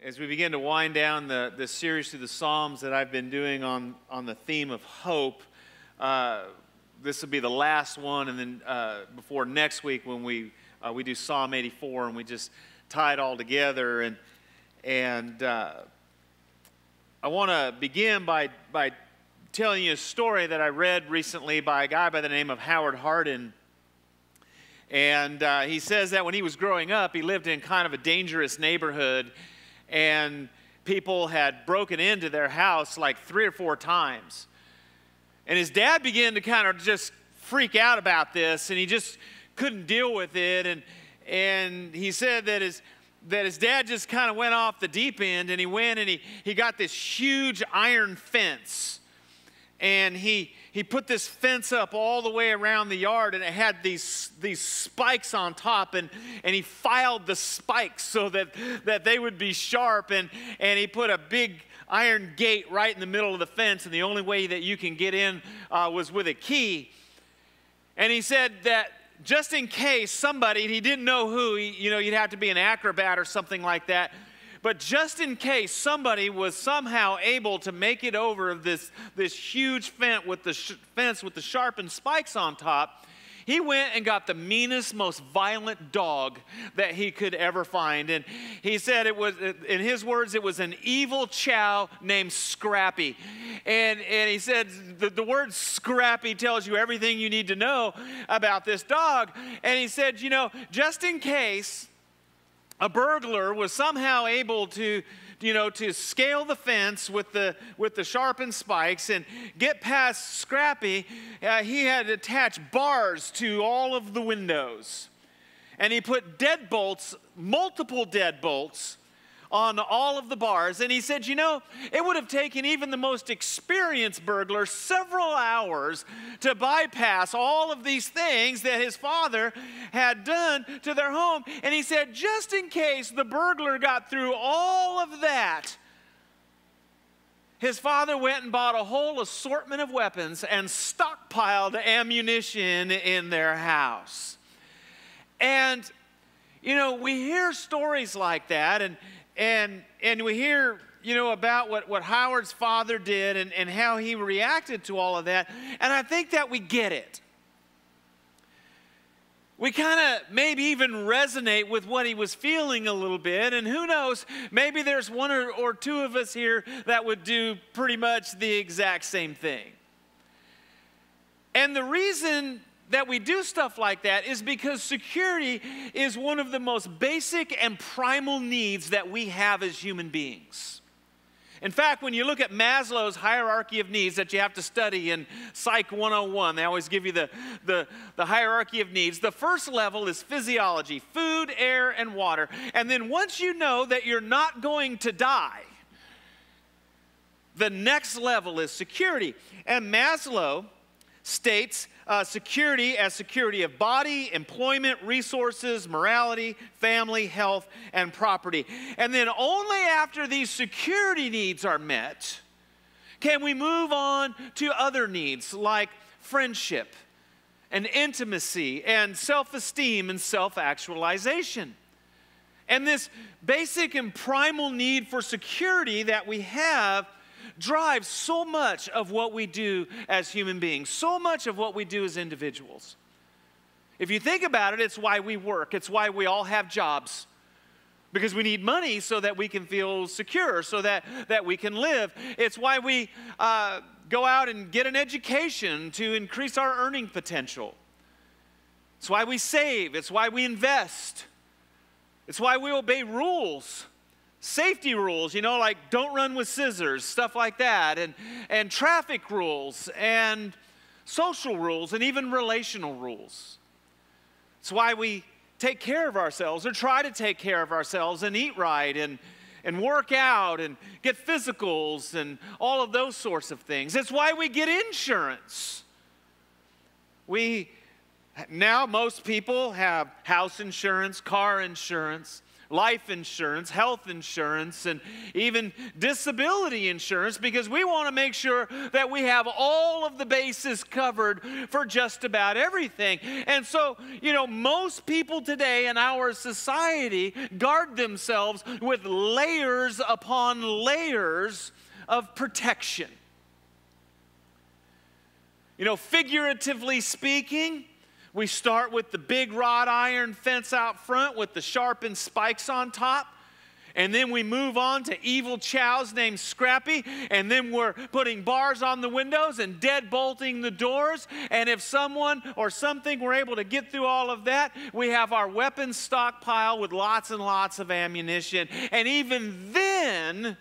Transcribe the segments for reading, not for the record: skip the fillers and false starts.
as we begin to wind down the series through the Psalms that I've been doing on the theme of hope, this will be the last one, and then before next week when we do Psalm 84 and we just tie it all together. And I want to begin by telling you a story that I read recently by a guy by the name of Howard Hardin. And he says that when he was growing up, he lived in kind of a dangerous neighborhood, and people had broken into their house like 3 or 4 times. And his dad began to kind of just freak out about this, and he just couldn't deal with it. And he said that his dad just kind of went off the deep end, and he went and he got this huge iron fence. And he put this fence up all the way around the yard, and it had these spikes on top, and he filed the spikes so that they would be sharp, and he put a big iron gate right in the middle of the fence, and the only way that you can get in was with a key. And he said that just in case somebody, he didn't know who, you'd have to be an acrobat or something like that, but just in case somebody was somehow able to make it over this huge fence with the sharpened spikes on top, he went and got the meanest, most violent dog that he could ever find. And he said it was, in his words, it was an evil chow named Scrappy. And he said the word Scrappy tells you everything you need to know about this dog. And he said, just in case a burglar was somehow able to scale the fence with the sharpened spikes and get past Scrappy, he had to attach bars to all of the windows. And he put deadbolts, multiple deadbolts, on all of the bars. And he said, it would have taken even the most experienced burglar several hours to bypass all of these things that his father had done to their home. And he said, just in case the burglar got through all of that, his father went and bought a whole assortment of weapons and stockpiled ammunition in their house. And, we hear stories like that, and we hear, about what Howard's father did and how he reacted to all of that. And I think that we get it. We kind of maybe even resonate with what he was feeling a little bit. And who knows, maybe there's one or two of us here that would do pretty much the exact same thing. And the reason that we do stuff like that is because security is one of the most basic and primal needs that we have as human beings. In fact, when you look at Maslow's hierarchy of needs that you have to study in Psych 101, they always give you the hierarchy of needs. The first level is physiology, food, air, and water. And then once you know that you're not going to die, the next level is security. And Maslow states security as security of body, employment, resources, morality, family, health, and property. And then only after these security needs are met can we move on to other needs like friendship and intimacy and self-esteem and self-actualization. And this basic and primal need for security that we have drives so much of what we do as human beings, so much of what we do as individuals. If you think about it, it's why we work. It's why we all have jobs. Because we need money so that we can feel secure, so that we can live. It's why we go out and get an education to increase our earning potential. It's why we save. It's why we invest. It's why we obey rules. Safety rules, like don't run with scissors, stuff like that, and traffic rules, and social rules, and even relational rules. It's why we take care of ourselves, or try to take care of ourselves, and eat right, and work out, and get physicals, and all of those sorts of things. It's why we get insurance. Now most people have house insurance, car insurance, life insurance, health insurance, and even disability insurance, because we want to make sure that we have all of the bases covered for just about everything. And so, most people today in our society guard themselves with layers upon layers of protection. Figuratively speaking, we start with the big wrought iron fence out front with the sharpened spikes on top. And then we move on to evil chows named Scrappy. And then we're putting bars on the windows and deadbolting the doors. And if someone or something were able to get through all of that, we have our weapons stockpile with lots and lots of ammunition. And even then,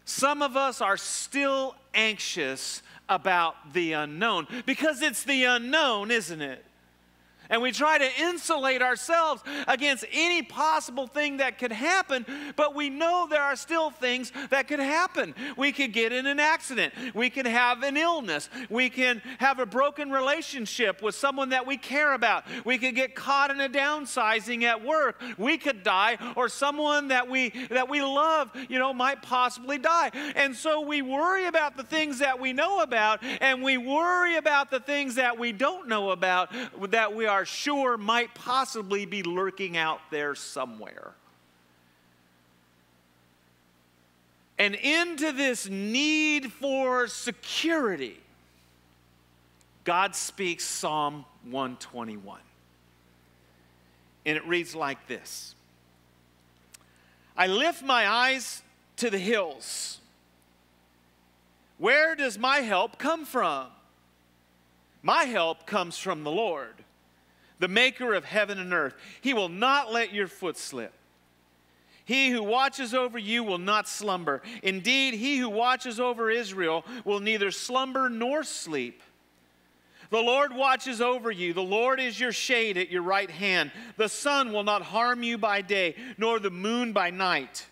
some of us are still anxious about the unknown, because it's the unknown, isn't it? And we try to insulate ourselves against any possible thing that could happen, but we know there are still things that could happen. We could get in an accident. We could have an illness. We can have a broken relationship with someone that we care about. We could get caught in a downsizing at work. We could die, or someone that we love, might possibly die. And so we worry about the things that we know about, and we worry about the things that we don't know about, that we are sure might possibly be lurking out there somewhere. And into this need for security, God speaks Psalm 121. And it reads like this: I lift my eyes to the hills. Where does my help come from? My help comes from the Lord, the maker of heaven and earth. He will not let your foot slip. He who watches over you will not slumber. Indeed, he who watches over Israel will neither slumber nor sleep. The Lord watches over you. The Lord is your shade at your right hand. The sun will not harm you by day, nor the moon by night.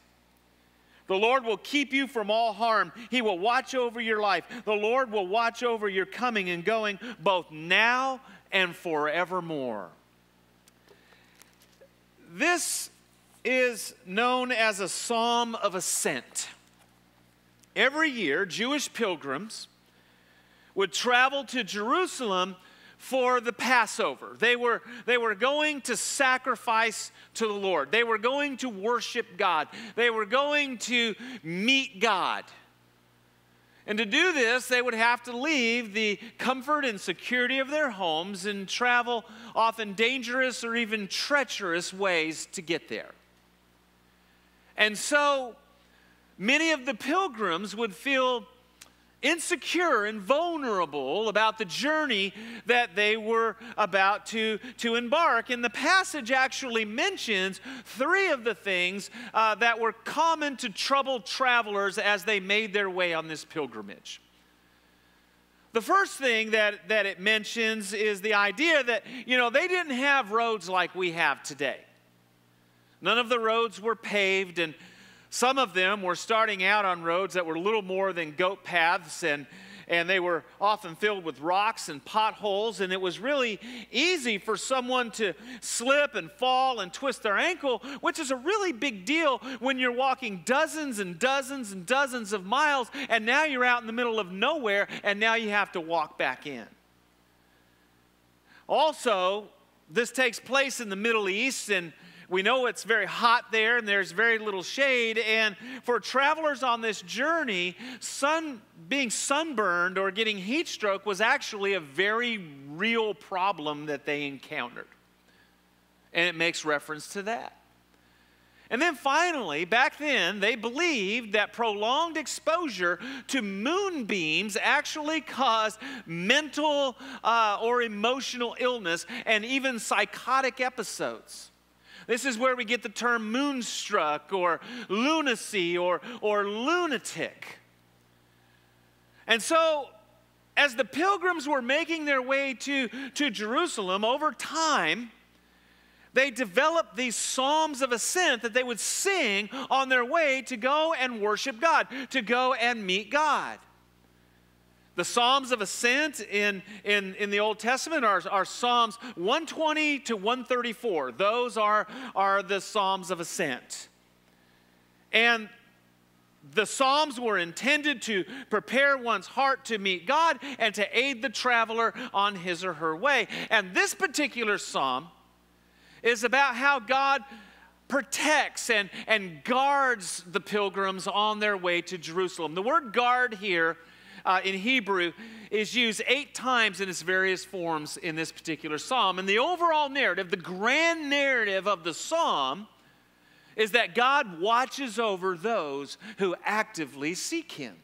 The Lord will keep you from all harm. He will watch over your life. The Lord will watch over your coming and going, both now and forevermore. This is known as a psalm of ascent. Every year, Jewish pilgrims would travel to Jerusalem for the Passover. They were going to sacrifice to the Lord. They were going to worship God. They were going to meet God. And to do this, they would have to leave the comfort and security of their homes and travel often dangerous or even treacherous ways to get there. And so many of the pilgrims would feel insecure and vulnerable about the journey that they were about to embark. And the passage actually mentions three of the things that were common to troubled travelers as they made their way on this pilgrimage. The first thing that it mentions is the idea that, they didn't have roads like we have today. None of the roads were paved, and some of them were starting out on roads that were little more than goat paths, and they were often filled with rocks and potholes, and it was really easy for someone to slip and fall and twist their ankle, which is a really big deal when you're walking dozens and dozens and dozens of miles, and now you're out in the middle of nowhere, and now you have to walk back in. Also, this takes place in the Middle East, and we know it's very hot there and there's very little shade. And for travelers on this journey, being sunburned or getting heat stroke was actually a very real problem that they encountered. And it makes reference to that. And then finally, back then, they believed that prolonged exposure to moonbeams actually caused mental or emotional illness and even psychotic episodes. This is where we get the term moonstruck or lunacy or lunatic. And so, as the pilgrims were making their way to Jerusalem, over time, they developed these psalms of ascent that they would sing on their way to go and worship God, to go and meet God. The Psalms of Ascent in the Old Testament are Psalms 120 to 134. Those are the Psalms of Ascent. And the Psalms were intended to prepare one's heart to meet God and to aid the traveler on his or her way. And this particular psalm is about how God protects and guards the pilgrims on their way to Jerusalem. The word guard here in Hebrew is used 8 times in its various forms in this particular psalm. And the overall narrative, the grand narrative of the psalm, is that God watches over those who actively seek him.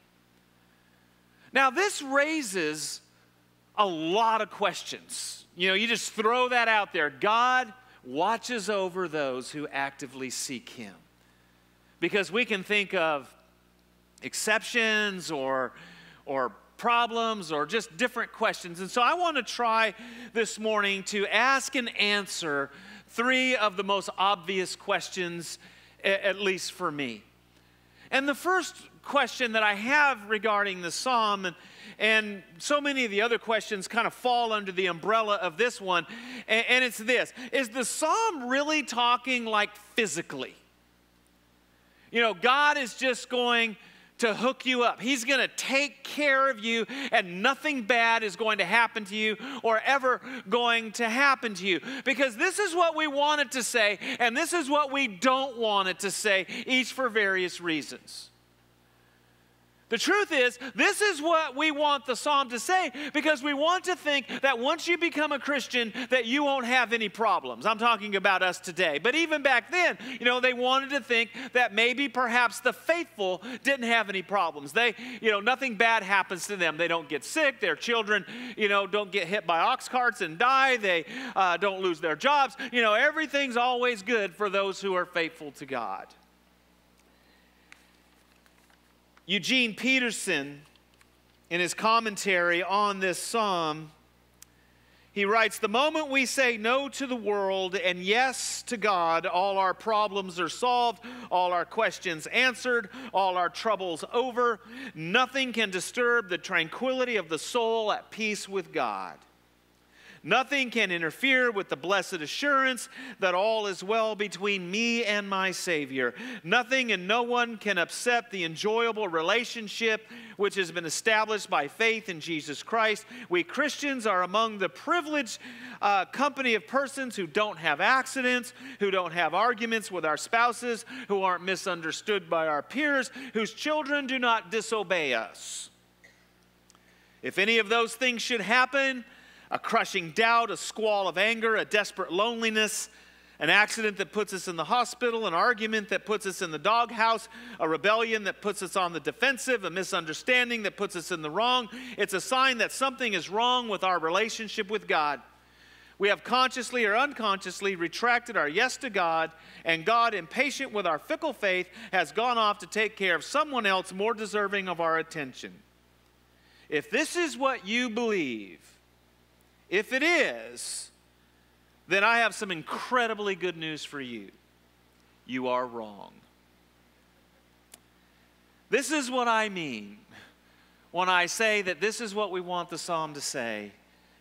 Now, this raises a lot of questions. You just throw that out there. God watches over those who actively seek him. Because we can think of exceptions or problems or just different questions. And so I want to try this morning to ask and answer 3 of the most obvious questions, at least for me. And the first question that I have regarding the psalm, and so many of the other questions kind of fall under the umbrella of this one, and it's this: is the psalm really talking like physically? God is just going to hook you up. He's going to take care of you, and nothing bad is going to happen to you or ever going to happen to you. Because this is what we want it to say, and this is what we don't want it to say, each for various reasons. The truth is, this is what we want the psalm to say, because we want to think that once you become a Christian, that you won't have any problems. I'm talking about us today. But even back then, they wanted to think that maybe perhaps the faithful didn't have any problems. They, nothing bad happens to them. They don't get sick. Their children, don't get hit by ox carts and die. They don't lose their jobs. Everything's always good for those who are faithful to God. Eugene Peterson, in his commentary on this psalm, he writes, "The moment we say no to the world and yes to God, all our problems are solved, all our questions answered, all our troubles over. Nothing can disturb the tranquility of the soul at peace with God. Nothing can interfere with the blessed assurance that all is well between me and my Savior. Nothing and no one can upset the enjoyable relationship which has been established by faith in Jesus Christ. We Christians are among the privileged company of persons who don't have accidents, who don't have arguments with our spouses, who aren't misunderstood by our peers, whose children do not disobey us. If any of those things should happen, a crushing doubt, a squall of anger, a desperate loneliness, an accident that puts us in the hospital, an argument that puts us in the doghouse, a rebellion that puts us on the defensive, a misunderstanding that puts us in the wrong, it's a sign that something is wrong with our relationship with God. We have consciously or unconsciously retracted our yes to God, and God, impatient with our fickle faith, has gone off to take care of someone else more deserving of our attention. If this is what you believe, if it is, then I have some incredibly good news for you. You are wrong. This is what I mean when I say that this is what we want the psalm to say,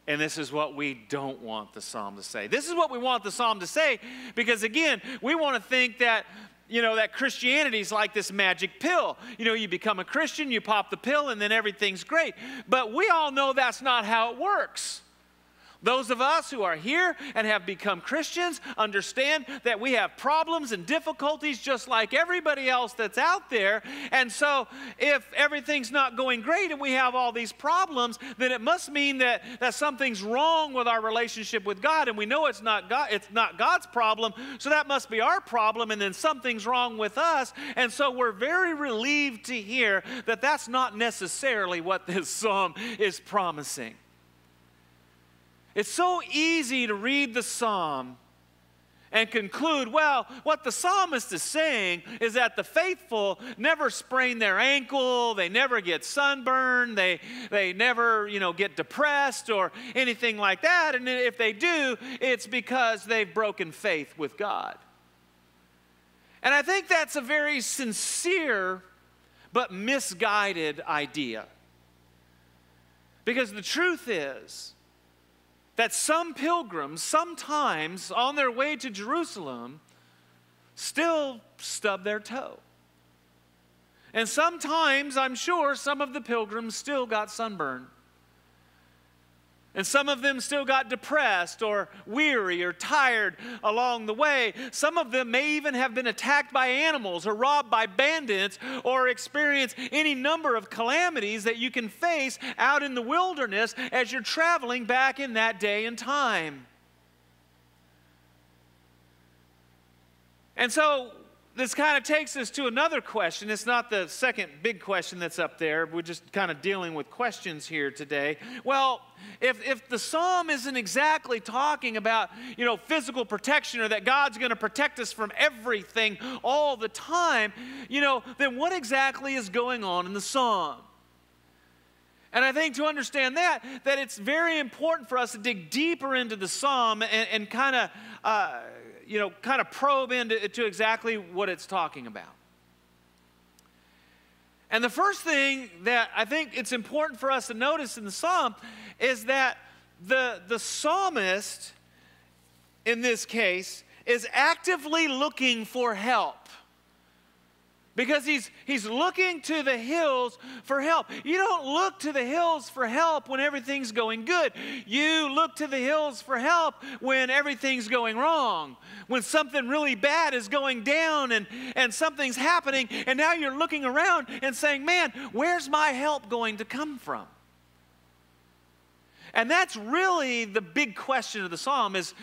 and this is what we don't want the psalm to say. This is what we want the psalm to say because, again, we want to think that that Christianity is like this magic pill. You become a Christian, you pop the pill, and then everything's great. But we all know that's not how it works. Those of us who are here and have become Christians understand that we have problems and difficulties just like everybody else that's out there. And so if everything's not going great and we have all these problems, then it must mean that something's wrong with our relationship with God. And we know it's not God's problem, so that must be our problem, and then something's wrong with us. And so we're very relieved to hear that that's not necessarily what this psalm is promising. It's so easy to read the psalm and conclude, well, what the psalmist is saying is that the faithful never sprain their ankle, they never get sunburned, they never, get depressed or anything like that. And if they do, it's because they've broken faith with God. And I think that's a very sincere but misguided idea. Because the truth is that some pilgrims, sometimes on their way to Jerusalem, still stub their toe. And sometimes, I'm sure, some of the pilgrims still got sunburned. And some of them still got depressed or weary or tired along the way. Some of them may even have been attacked by animals or robbed by bandits or experienced any number of calamities that you can face out in the wilderness as you're traveling back in that day and time. And so this kind of takes us to another question. It's not the second big question that's up there. We're just kind of dealing with questions here today. Well, if the psalm isn't exactly talking about, physical protection or that God's going to protect us from everything all the time, then what exactly is going on in the psalm? And I think to understand that it's very important for us to dig deeper into the psalm and kind of probe into exactly what it's talking about. And the first thing that I think it's important for us to notice in the psalm is that the psalmist, in this case, is actively looking for help. Because he's looking to the hills for help. You don't look to the hills for help when everything's going good. You look to the hills for help when everything's going wrong. When something really bad is going down and something's happening, and now you're looking around and saying, man, where's my help going to come from? And that's really the big question of the psalm is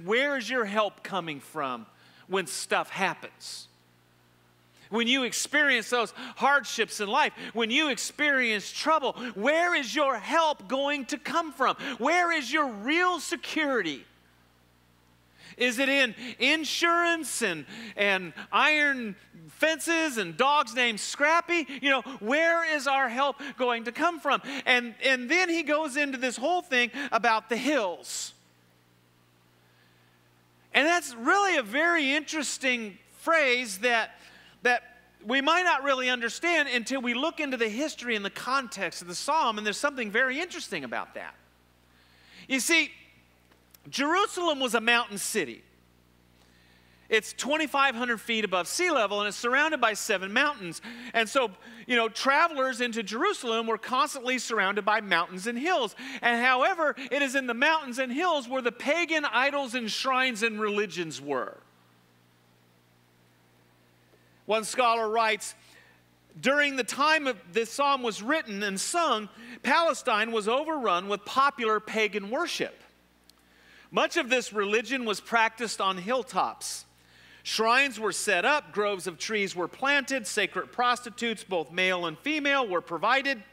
where is your help coming from when stuff happens? When you experience those hardships in life, when you experience trouble, where is your help going to come from? Where is your real security? Is it in insurance and iron fences and dogs named Scrappy? Where is our help going to come from? And then he goes into this whole thing about the hills. And that's really a very interesting phrase that we might not really understand until we look into the history and the context of the psalm, and there's something very interesting about that. You see, Jerusalem was a mountain city. It's 2,500 feet above sea level, and it's surrounded by 7 mountains. And so, travelers into Jerusalem were constantly surrounded by mountains and hills. And however, it is in the mountains and hills where the pagan idols and shrines and religions were. One scholar writes, during the time of this psalm was written and sung, Palestine was overrun with popular pagan worship. Much of this religion was practiced on hilltops. Shrines were set up, groves of trees were planted, sacred prostitutes, both male and female, were provided.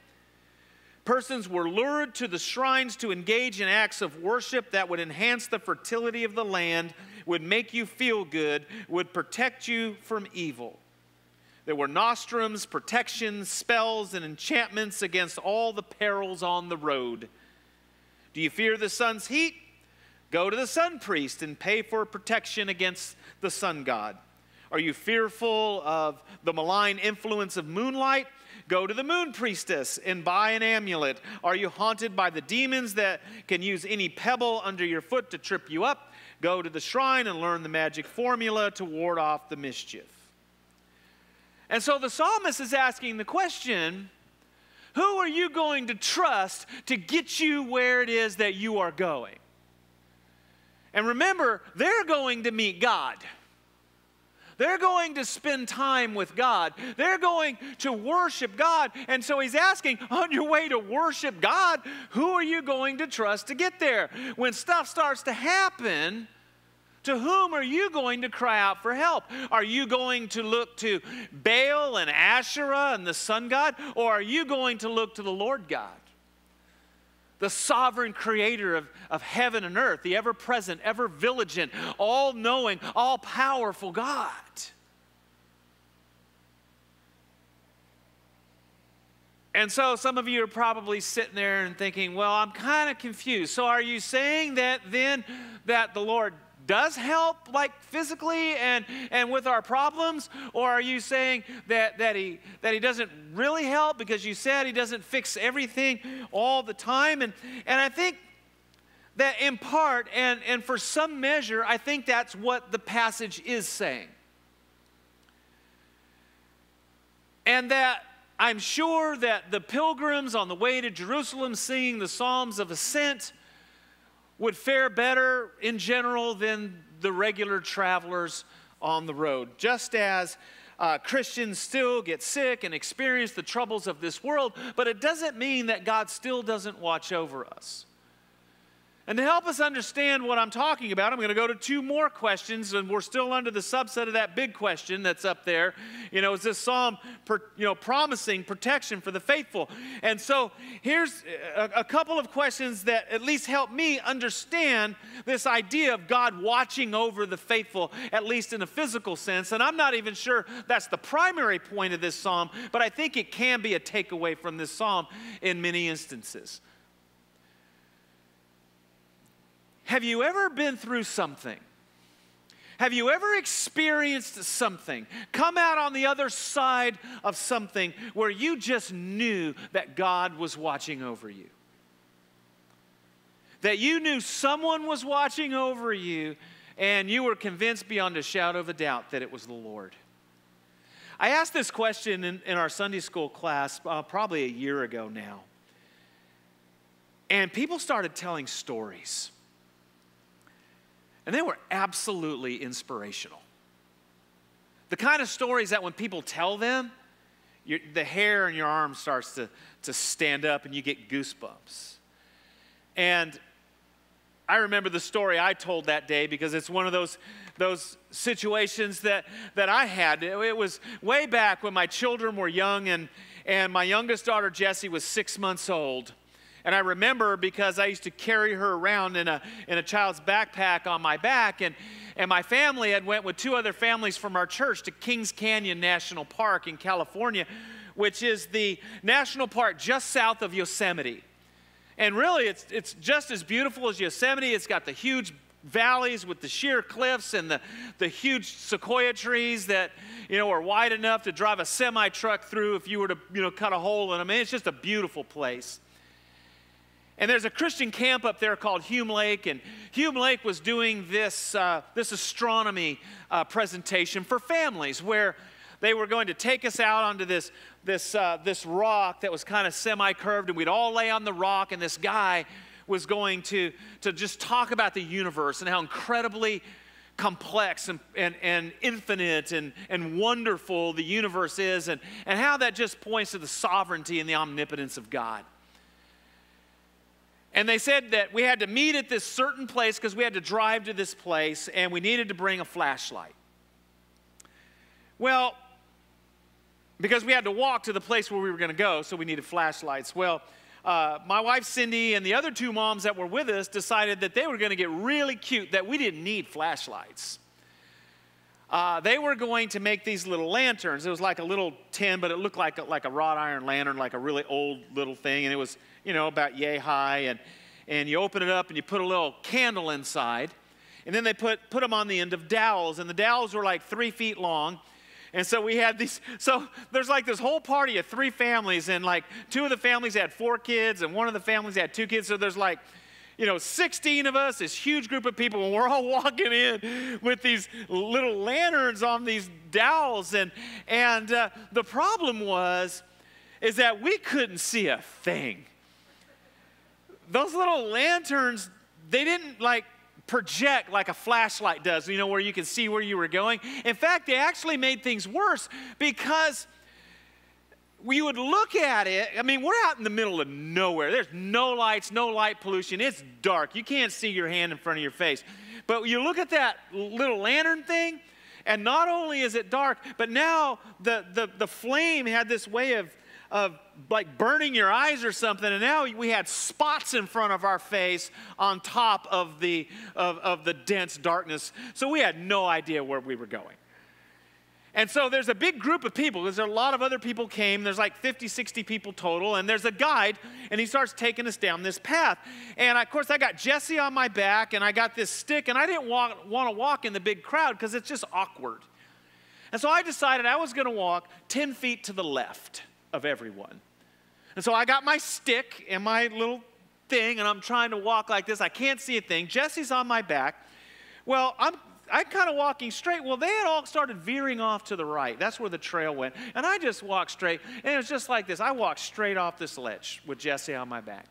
Persons were lured to the shrines to engage in acts of worship that would enhance the fertility of the land, would make you feel good, would protect you from evil. There were nostrums, protections, spells, and enchantments against all the perils on the road. Do you fear the sun's heat? Go to the sun priest and pay for protection against the sun god. Are you fearful of the malign influence of moonlight? Go to the moon priestess and buy an amulet. Are you haunted by the demons that can use any pebble under your foot to trip you up? Go to the shrine and learn the magic formula to ward off the mischief. And so the psalmist is asking the question, who are you going to trust to get you where it is that you are going? And remember, they're going to meet God. They're going to spend time with God. They're going to worship God. And so he's asking, on your way to worship God, who are you going to trust to get there? When stuff starts to happen, to whom are you going to cry out for help? Are you going to look to Baal and Asherah and the sun god? Or are you going to look to the Lord God? The sovereign creator of heaven and earth, the ever-present, ever-vigilant, all-knowing, all-powerful God. And so some of you are probably sitting there and thinking, well, I'm kind of confused. So are you saying that then that the Lord does help, like physically and with our problems? Or are you saying that he doesn't really help because you said he doesn't fix everything all the time? And I think that in part, and for some measure, I think that's what the passage is saying. And that I'm sure that the pilgrims on the way to Jerusalem singing the Psalms of Ascent would fare better in general than the regular travelers on the road. Just as Christians still get sick and experience the troubles of this world, but it doesn't mean that God still doesn't watch over us. And to help us understand what I'm talking about, I'm going to go to two more questions, and we're still under the subset of that big question that's up there. Is this psalm, promising protection for the faithful? And so here's a couple of questions that at least help me understand this idea of God watching over the faithful, at least in a physical sense. And I'm not even sure that's the primary point of this psalm, but I think it can be a takeaway from this psalm in many instances. Have you ever been through something? Have you ever experienced something, come out on the other side of something where you just knew that God was watching over you? That you knew someone was watching over you and you were convinced beyond a shadow of a doubt that it was the Lord. I asked this question in our Sunday school class probably a year ago now. And people started telling stories. And they were absolutely inspirational. The kind of stories that when people tell them, the hair in your arm starts to stand up and you get goosebumps. And I remember the story I told that day because it's one of those situations that I had. It was way back when my children were young and my youngest daughter, Jessie, was 6 months old. And I remember because I used to carry her around in a child's backpack on my back. And my family had went with two other families from our church to Kings Canyon National Park in California, which is the national park just south of Yosemite. And really, it's just as beautiful as Yosemite. It's got the huge valleys with the sheer cliffs and the huge sequoia trees that, are wide enough to drive a semi-truck through if you were to, cut a hole in them. I mean, it's just a beautiful place. And there's a Christian camp up there called Hume Lake, and Hume Lake was doing this astronomy presentation for families where they were going to take us out onto this rock that was kind of semi-curved, and we'd all lay on the rock, and this guy was going to just talk about the universe and how incredibly complex and infinite and wonderful the universe is, and how that just points to the sovereignty and the omnipotence of God. And they said that we had to meet at this certain place because we had to drive to this place and we needed to bring a flashlight. Well, because we had to walk to the place where we were going to go, so we needed flashlights. Well, my wife Cindy and the other two moms that were with us decided that they were going to get really cute, that we didn't need flashlights. They were going to make these little lanterns. It was like a little tin, but it looked like a wrought iron lantern, like a really old little thing. And it was, about yay high. And you open it up and you put a little candle inside. And then they put them on the end of dowels. And the dowels were like 3 feet long. And so we had these, so there's like this whole party of 3 families. And like 2 of the families had 4 kids and 1 of the families had 2 kids. So there's like, 16 of us, this huge group of people, and we're all walking in with these little lanterns on these dowels. And the problem is that we couldn't see a thing. Those little lanterns, they didn't project like a flashlight does, where you can see where you were going. In fact, they actually made things worse because we would look at it. I mean, we're out in the middle of nowhere. There's no lights, no light pollution. It's dark. You can't see your hand in front of your face. But you look at that little lantern thing, and not only is it dark, but now the flame had this way of like burning your eyes or something, and now we had spots in front of our face on top of the dense darkness. So we had no idea where we were going. And so there's a big group of people, because there are a lot of other people came. There's like 50, 60 people total. And there's a guide, and he starts taking us down this path. And, of course, I got Jesse on my back, and I got this stick. And I didn't want to walk in the big crowd because it's just awkward. And so I decided I was going to walk 10 feet to the left of everyone. And so I got my stick and my little thing, and I'm trying to walk like this. I can't see a thing. Jesse's on my back. Well, I'm kind of walking straight. Well, they had all started veering off to the right. That's where the trail went. And I just walked straight. And it was just like this. I walked straight off this ledge with Jesse on my back.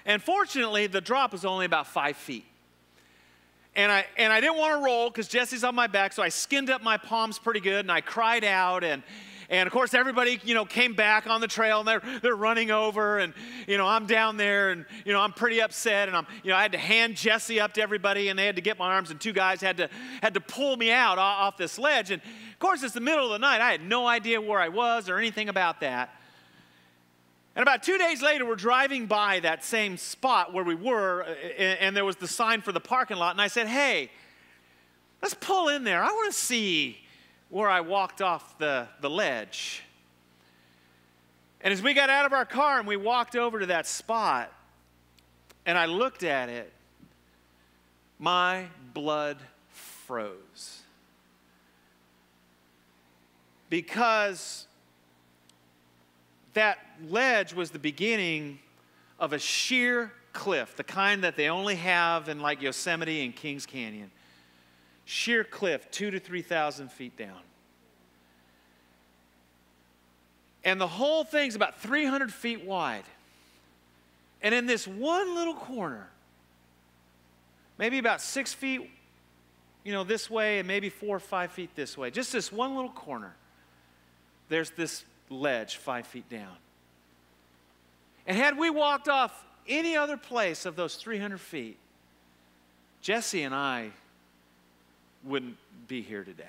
And fortunately, the drop was only about 5 feet. And I didn't want to roll because Jesse's on my back, so I skinned up my palms pretty good, and I cried out. And of course, everybody, came back on the trail, and they're running over, and, I'm down there, and, I'm pretty upset, and I had to hand Jesse up to everybody, and they had to get my arms, and two guys had to pull me out off this ledge. And of course, it's the middle of the night. I had no idea where I was or anything about that. And about 2 days later, we're driving by that same spot where we were, and there was the sign for the parking lot, and I said, hey, let's pull in there. I want to see where I walked off the ledge. And as we got out of our car and we walked over to that spot, and I looked at it, my blood froze. Because that ledge was the beginning of a sheer cliff, the kind that they only have in like Yosemite and Kings Canyon. Sheer cliff, 2,000 to 3,000 feet down. And the whole thing's about 300 feet wide. And in this one little corner, maybe about 6 feet, this way, and maybe 4 or 5 feet this way, just this one little corner, there's this ledge 5 feet down. And had we walked off any other place of those 300 feet, Jesse and I wouldn't be here today.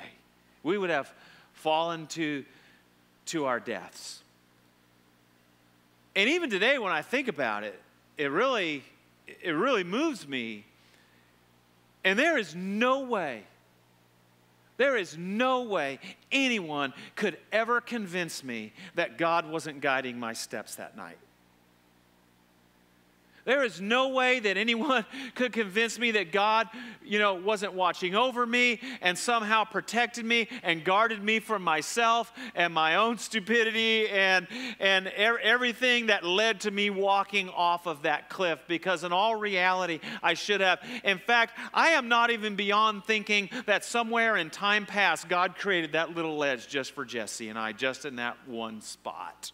We would have fallen to our deaths. And even today, when I think about it, it really moves me. And there is no way anyone could ever convince me that God wasn't guiding my steps that night. There is no way that anyone could convince me that God, wasn't watching over me and somehow protected me and guarded me from myself and my own stupidity and everything that led to me walking off of that cliff, because in all reality, I should have. In fact, I am not even beyond thinking that somewhere in time past, God created that little ledge just for Jesse and I, just in that one spot.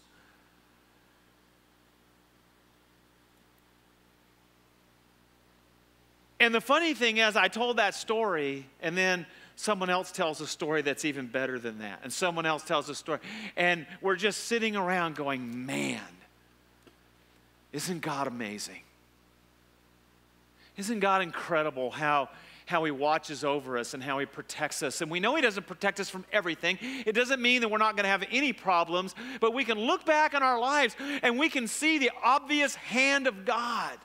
And the funny thing is, I told that story, and then someone else tells a story that's even better than that. And someone else tells a story. And we're just sitting around going, man, isn't God amazing? Isn't God incredible how He watches over us and how He protects us? And we know He doesn't protect us from everything. It doesn't mean that we're not going to have any problems, but we can look back on our lives and we can see the obvious hand of God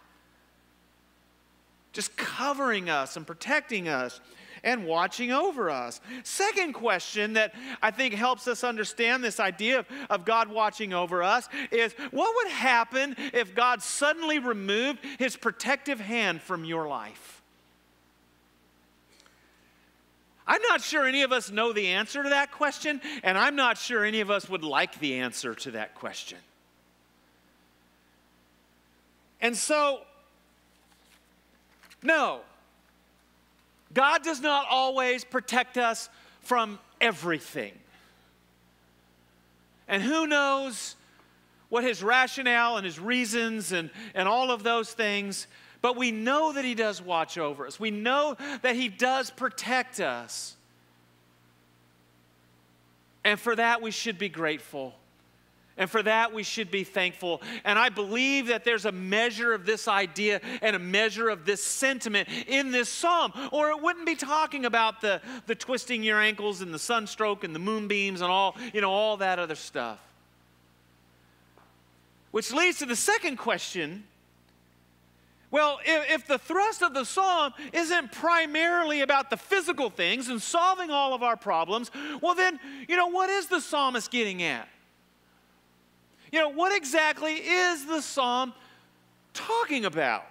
just covering us and protecting us and watching over us. Second question that I think helps us understand this idea of God watching over us is, what would happen if God suddenly removed His protective hand from your life? I'm not sure any of us know the answer to that question, and I'm not sure any of us would like the answer to that question. And so, no, God does not always protect us from everything. And who knows what His rationale and His reasons and all of those things, but we know that He does watch over us. We know that He does protect us. And for that we should be grateful. And for that, we should be thankful. And I believe that there's a measure of this idea and a measure of this sentiment in this psalm, or it wouldn't be talking about the twisting your ankles and the sunstroke and the moonbeams and all that other stuff. Which leads to the second question, Well, if the thrust of the psalm isn't primarily about the physical things and solving all of our problems, well then, what is the psalmist getting at? What exactly is the psalm talking about?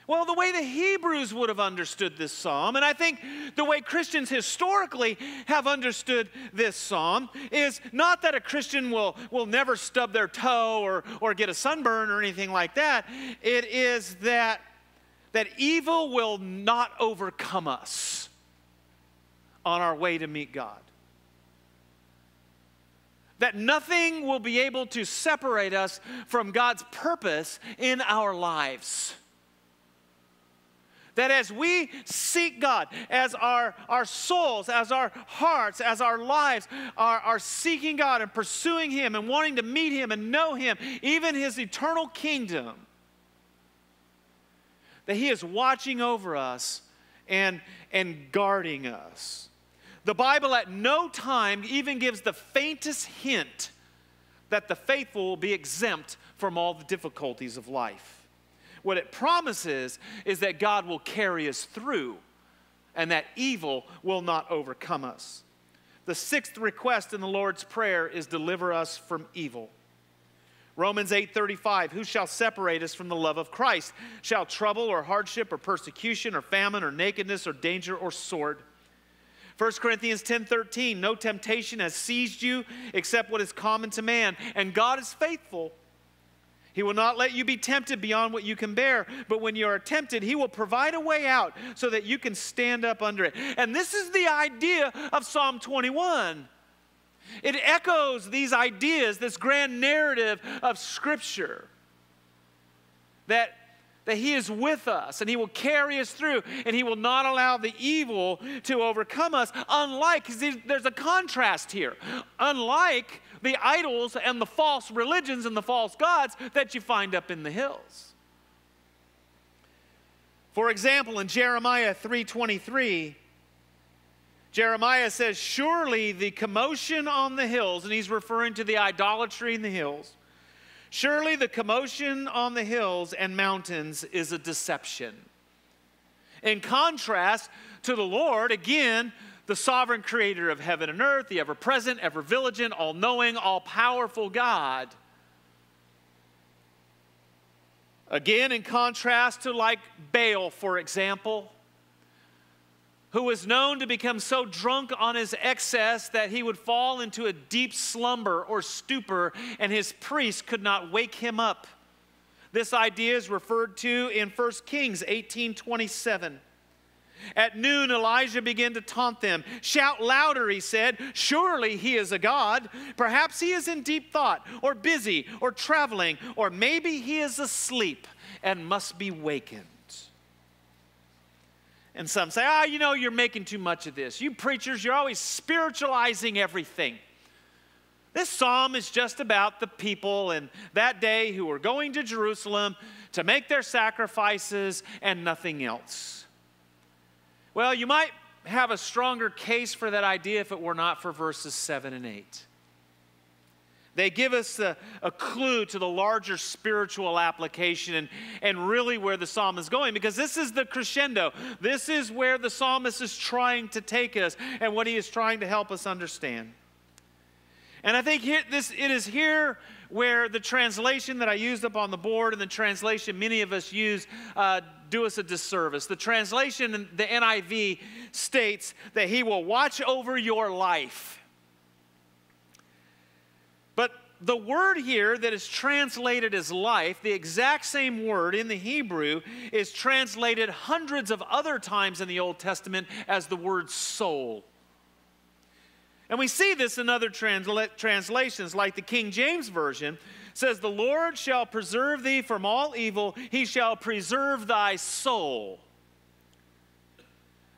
Well, the way the Hebrews would have understood this psalm, and I think the way Christians historically have understood this psalm, is not that a Christian will never stub their toe or get a sunburn or anything like that. It is that evil will not overcome us on our way to meet God. That nothing will be able to separate us from God's purpose in our lives. That as we seek God, as our souls, as our hearts, as our lives are seeking God and pursuing Him and wanting to meet Him and know Him, even His eternal kingdom, that He is watching over us and guarding us. The Bible at no time even gives the faintest hint that the faithful will be exempt from all the difficulties of life. What it promises is that God will carry us through and that evil will not overcome us. The sixth request in the Lord's Prayer is deliver us from evil. Romans 8:35, who shall separate us from the love of Christ? Shall trouble or hardship or persecution or famine or nakedness or danger or sword? 1 Corinthians 10:13, no temptation has seized you except what is common to man, and God is faithful. He will not let you be tempted beyond what you can bear, but when you are tempted, He will provide a way out so that you can stand up under it. And this is the idea of Psalm 21. It echoes these ideas, this grand narrative of Scripture, that He is with us and He will carry us through and He will not allow the evil to overcome us. Unlike, there's a contrast here, unlike the idols and the false religions and the false gods that you find up in the hills. For example, in Jeremiah 3:23, Jeremiah says, surely the commotion on the hills, and he's referring to the idolatry in the hills, surely the commotion on the hills and mountains is a deception. In contrast to the Lord, again, the sovereign creator of heaven and earth, the ever-present, ever-vigilant, all-knowing, all-powerful God. Again, in contrast to like Baal, for example, who was known to become so drunk on his excess that he would fall into a deep slumber or stupor, and his priest could not wake him up. This idea is referred to in 1 Kings 18:27. At noon, Elijah began to taunt them. Shout louder, he said. Surely he is a god. Perhaps he is in deep thought, or busy, or traveling, or maybe he is asleep and must be wakened. And some say, you're making too much of this. You preachers, you're always spiritualizing everything. This psalm is just about the people in that day who were going to Jerusalem to make their sacrifices and nothing else. Well, you might have a stronger case for that idea if it were not for verses 7 and 8. They give us a clue to the larger spiritual application and really where the psalm is going, because this is the crescendo. This is where the psalmist is trying to take us and what he is trying to help us understand. And I think it is here where the translation that I used up on the board and the translation many of us use do us a disservice. The translation, the NIV, states that He will watch over your life. But the word here that is translated as life, the exact same word in the Hebrew, is translated hundreds of other times in the Old Testament as the word soul. And we see this in other translations, like the King James Version says, the Lord shall preserve thee from all evil. He shall preserve thy soul.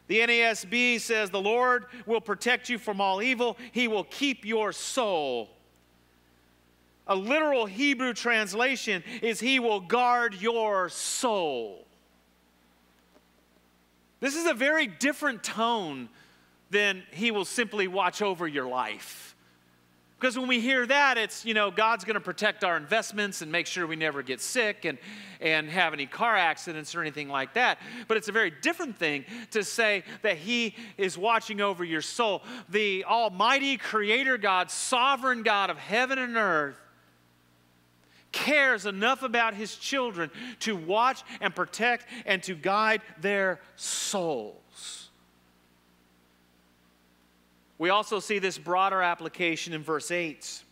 The NASB says, the Lord will protect you from all evil. He will keep your soul. A literal Hebrew translation is He will guard your soul. This is a very different tone than He will simply watch over your life. Because when we hear that, it's, God's going to protect our investments and make sure we never get sick and have any car accidents or anything like that. But it's a very different thing to say that He is watching over your soul. The Almighty Creator God, Sovereign God of heaven and earth, cares enough about His children to watch and protect and to guide their souls. We also see this broader application in verse 8,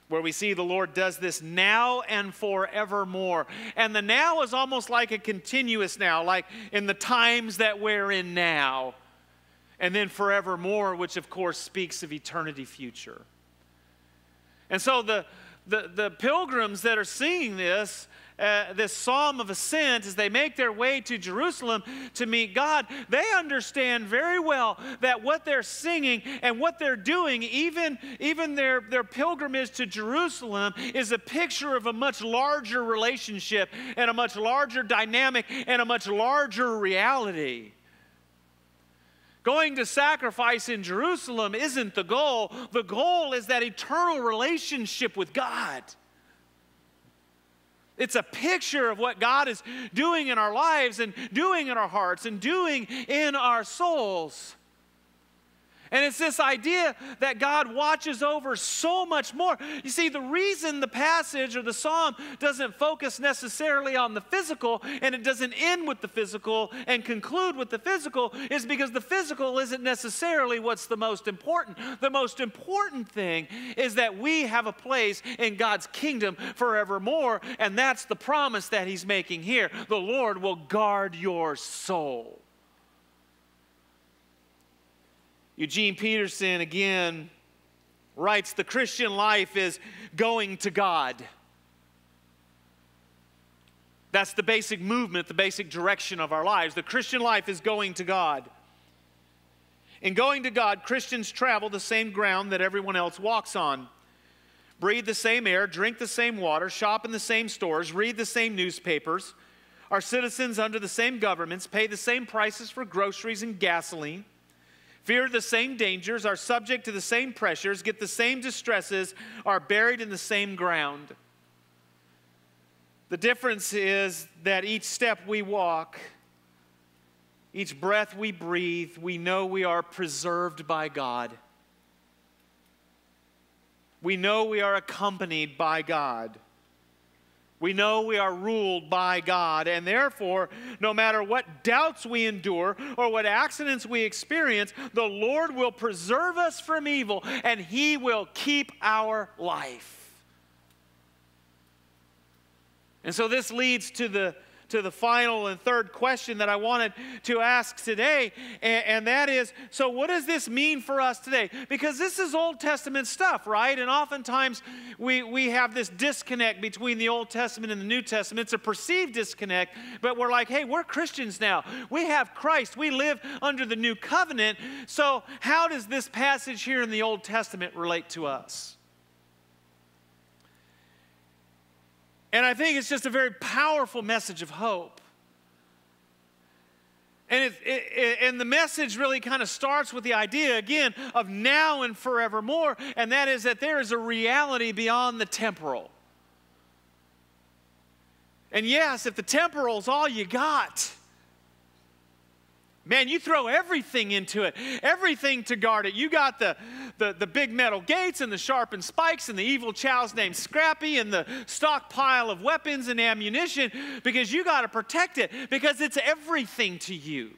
where we see the Lord does this now and forevermore. And the now is almost like a continuous now, like in the times that we're in now. And then forevermore, which of course speaks of eternity future. And so the pilgrims that are singing this psalm of ascent, as they make their way to Jerusalem to meet God, they understand very well that what they're singing and what they're doing, even their pilgrimage to Jerusalem, is a picture of a much larger relationship and a much larger dynamic and a much larger reality. Going to sacrifice in Jerusalem isn't the goal. The goal is that eternal relationship with God. It's a picture of what God is doing in our lives and doing in our hearts and doing in our souls. And it's this idea that God watches over so much more. You see, the reason the passage or the psalm doesn't focus necessarily on the physical, and it doesn't end with the physical and conclude with the physical, is because the physical isn't necessarily what's the most important. The most important thing is that we have a place in God's kingdom forevermore, and that's the promise that He's making here. The Lord will guard your soul. Eugene Peterson again writes, the Christian life is going to God. That's the basic movement, the basic direction of our lives. The Christian life is going to God. In going to God, Christians travel the same ground that everyone else walks on, breathe the same air, drink the same water, shop in the same stores, read the same newspapers, are citizens under the same governments, pay the same prices for groceries and gasoline, fear the same dangers, are subject to the same pressures, get the same distresses, are buried in the same ground. The difference is that each step we walk, each breath we breathe, we know we are preserved by God. We know we are accompanied by God. We know we are ruled by God, and therefore, no matter what doubts we endure or what accidents we experience, the Lord will preserve us from evil, and He will keep our life. And so this leads to the final and third question that I wanted to ask today, and that is, so what does this mean for us today? Because this is Old Testament stuff, right? And oftentimes we have this disconnect between the Old Testament and the New Testament. It's a perceived disconnect, but we're like, hey, we're Christians now. We have Christ. We live under the new covenant. So how does this passage here in the Old Testament relate to us? And I think it's just a very powerful message of hope. And the message really kind of starts with the idea, again, of now and forevermore, and that is that there is a reality beyond the temporal. And yes, if the temporal is all you got, man, you throw everything into it, everything to guard it. You got the big metal gates and the sharpened spikes and the evil child's named Scrappy and the stockpile of weapons and ammunition, because you got to protect it, because it's everything to you.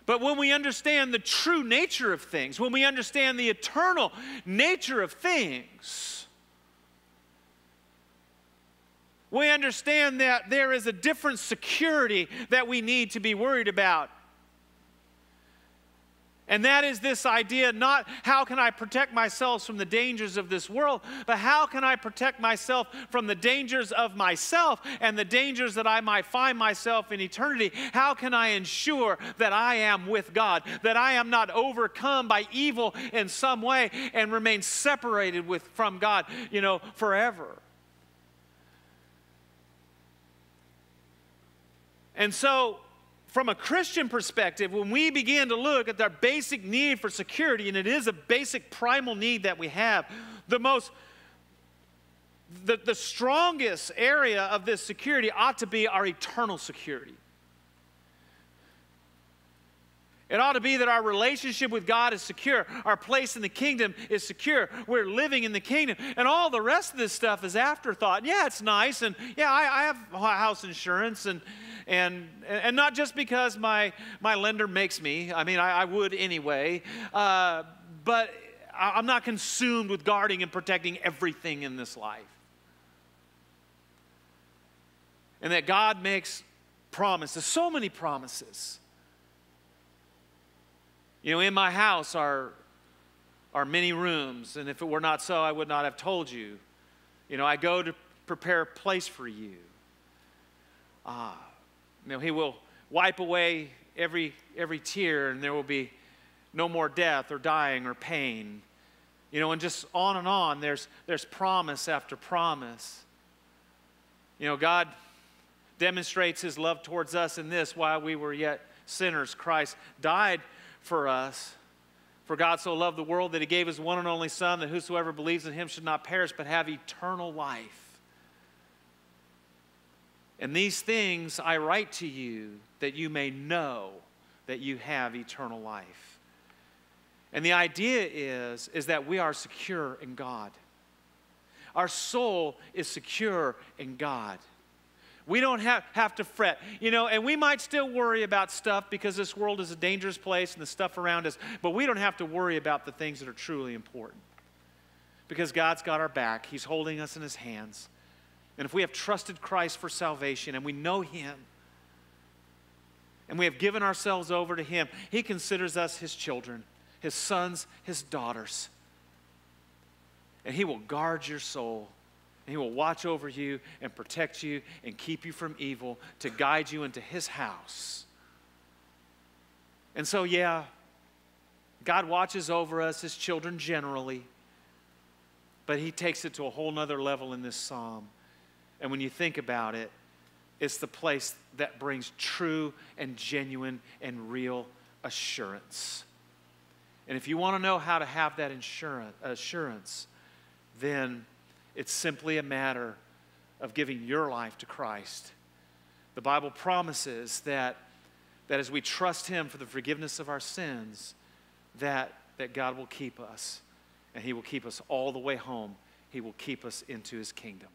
But when we understand the true nature of things, when we understand the eternal nature of things, we understand that there is a different security that we need to be worried about. And that is this idea, not how can I protect myself from the dangers of this world, but how can I protect myself from the dangers of myself and the dangers that I might find myself in eternity. How can I ensure that I am with God, that I am not overcome by evil in some way and remain separated from God, forever. And so, from a Christian perspective, when we begin to look at our basic need for security, and it is a basic primal need that we have, the strongest area of this security ought to be our eternal security. It ought to be that our relationship with God is secure. Our place in the kingdom is secure. We're living in the kingdom. And all the rest of this stuff is afterthought. Yeah, it's nice. And yeah, I have house insurance. And not just because my lender makes me. I mean, I would anyway. But I'm not consumed with guarding and protecting everything in this life. And that God makes promises, so many promises. You know, in my house are many rooms, and if it were not so, I would not have told you. You know, I go to prepare a place for you. You know, He will wipe away every tear, and there will be no more death or dying or pain. You know, and just on and on, there's promise after promise. You know, God demonstrates His love towards us in this: while we were yet sinners, Christ died for us. For God so loved the world that He gave His one and only Son, that whosoever believes in Him should not perish but have eternal life. And these things I write to you that you may know that you have eternal life. And the idea is that we are secure in God. Our soul is secure in God. We don't have to fret, you know, and we might still worry about stuff because this world is a dangerous place and the stuff around us, but we don't have to worry about the things that are truly important because God's got our back. He's holding us in His hands. And if we have trusted Christ for salvation and we know Him and we have given ourselves over to Him, He considers us His children, His sons, His daughters. And He will guard your soul. He will watch over you and protect you and keep you from evil to guide you into His house. And so, yeah, God watches over us, His children generally, but He takes it to a whole nother level in this psalm. And when you think about it, it's the place that brings true and genuine and real assurance. And if you want to know how to have that assurance, then it's simply a matter of giving your life to Christ. The Bible promises that as we trust Him for the forgiveness of our sins, that God will keep us. And He will keep us all the way home. He will keep us into His kingdom.